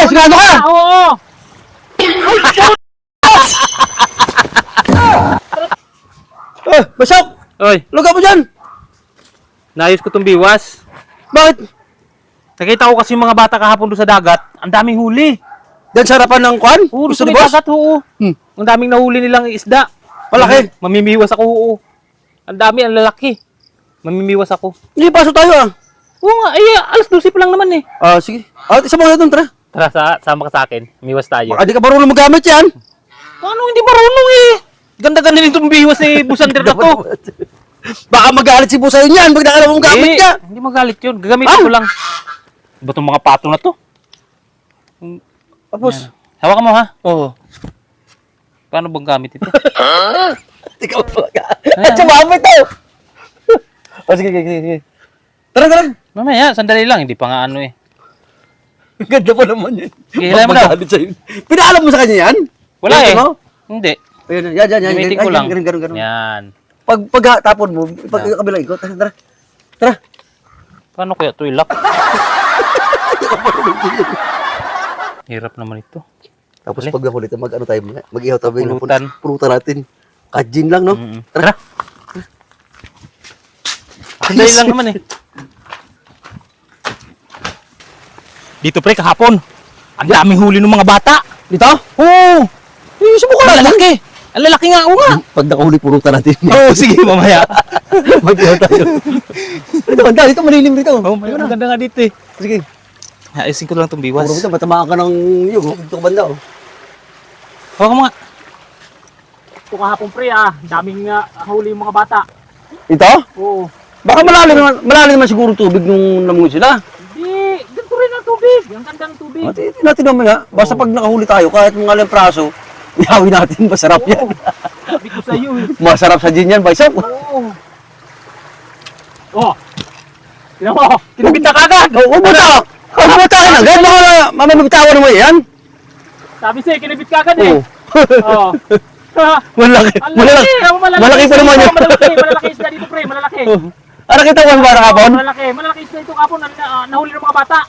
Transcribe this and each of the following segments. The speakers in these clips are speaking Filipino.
sigurado ka? Oo. Basok! Oy, Luga mo dyan! naayos ko tong biwas. Bakit? Nakita ko kasi yung mga bata kahapon doon sa dagat. Ang daming huli. Dyan sa harapan ng kwan? Oo, Gusto doon ni sa boss? dagat, oo. Hmm. Ang daming nahuli nilang isda. Malaki. Mamimiwas ako, oo. Ang dami, ang lalaki. Mamimiwas ako. Hindi, pasok tayo ah. Oo nga, ay, alas 12 pa lang naman eh. Sige. Isa mo na doon, tara. Tara, sama ka sa akin. Miwas tayo. Baka di ka marunong magamit yan. Paano hindi marunong eh? Ganda-ganda din itong biwas ni Busander na to. Baka magalit si Busayo niyan pag nakala mong gamit ka. Hindi magalit yun. Gagamitin ko lang. Ba itong mga pato na to? Tapos, Hawakan mo ha. oo. Paano bang gamit ito? Di ka magalit. Sumamit to. Sige. Tara. Mamaya, sandali lang. Hindi pa nga ano eh. Ganda pa naman yan. Sige, hilahin mo daw. Magalit sa'yo. Pinaalam mo sa kanya yan? Wala Yan, eh. ano? Hindi. Ayun, yan. Gamitin ko lang. Ganun. Yan. Pag tapon mo, pag kabilang ikot, tara. Paano kaya ito ilak? Hirap naman ito. Tapos pag nakulit, mag-ano tayo, mag-ihaw tayo. Pulutan. Pulutan natin. Kajin lang, no? Tara. Sandali lang naman eh. Dito pre, kahapon. Ang daming huli ng mga bata. Dito? Oo. Subukan Ang natin. lalaki. Ang lalaki nga, oo nga. Pag nakahuli, pulutan natin. Oo, sige, mamaya. Mag-ihaw tayo. Dito, banda. Dito, malilim dito. Oo, may maganda nga dito eh. Sige. Ayusin ko lang itong biwas. Puro mo ito, matamaan ka ng yung. Dito ka banda, oh. Hawakan mo nga. Ito kahapon pre daming huli yung mga bata. Ito? Oo. Baka malalim naman siguro tubig nung namungot sila. Hindi, ganito rin ang tubig. Ang ganda ng tubig. Ito natin naman ha. Basta pag nakahuli tayo, kahit mga alang praso, ihawin natin, masarap yan. Sabi ko sa'yo eh. Masarap sa gin yan, Baisok. Oo. Oh. Tignan mo, kinabit na kagad. Huwag mo ta! Huwag mo ta! Agad mo ka mamamitawan mo yan. Sabi sa'yo, kinabit kagad eh. Oo. Oo. Malaki. Malaki pa naman yan. Malalaki isda dito pre, malalaki. Ano kita ko para kapon? Malalaki isda dito kapon, nahuli ng mga bata.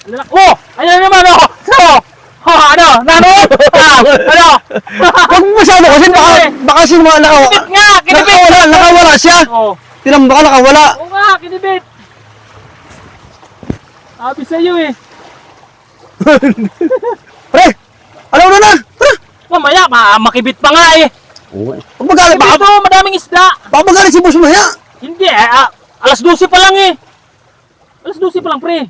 Lalaki. Oh! Ayan naman oh! So! Ano? Nano? Ano? Huwag mo masyado kasi baka sino mga Kinibit nga! Kinibit! nakawala siya. Oo. Tinambaka nakawala. Oo nga, kinibit! Sabi sa'yo eh. Pre! Alam mo na! Tara! Mamaya, makibit pa nga eh. Huwag magalit. Kinibit to, madaming isda. Baka magalit si boss mo ya. Hindi alas 12 pa lang eh. Alas 12 pa lang pre.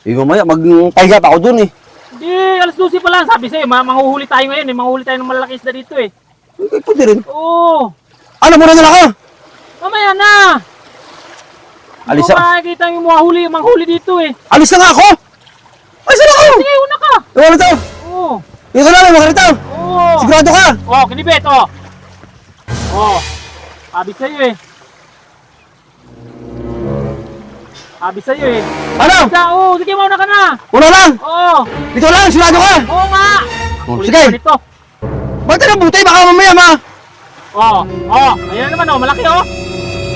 Mamaya, magpahiga pa ako dun eh. Hindi, alas 12 pa lang. Sabi sa'yo, manghuhuli tayo ngayon eh. Manghuhuli tayo ng malalaki isda dito eh. Pwede rin. Oo. Ano muna na lang ako? Mamaya na. Hindi Alisa. ko makikita yung manghuli dito eh. Alis na nga ako! Alis na ako! Sige, una ka. Ano to? Oo. Dito na lang, makarito! Oo. Sigurado ka! Oo, kinibit oh. Oo. Sabi sa'yo eh. Sabi sa'yo eh. Ano? Oo, sige mauna ka na. Una lang! Oo. Dito lang, sigurado ka! Oo nga. Sige! Ulit ito. Ba't na buti? Baka mamaya ma! Oo. Oo. Ayan naman oh, malaki oh.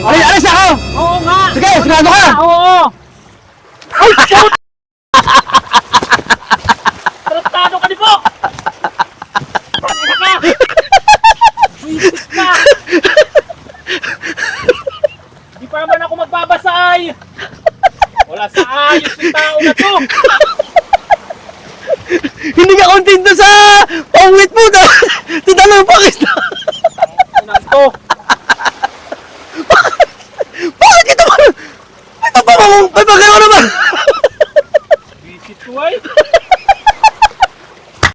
Alis na ako! Oo nga. Sige, sigurado ka! Oo. Ay, shoot! Tratado ka di po! Ano ka? Wisit ka! Di pa naman ako magbabasay! Wala sa ayos yung tao na to! Hindi ka kontento sa pangwit mo! Tidalo pa kita! Ano to? Bakit ito? May pagkakaroon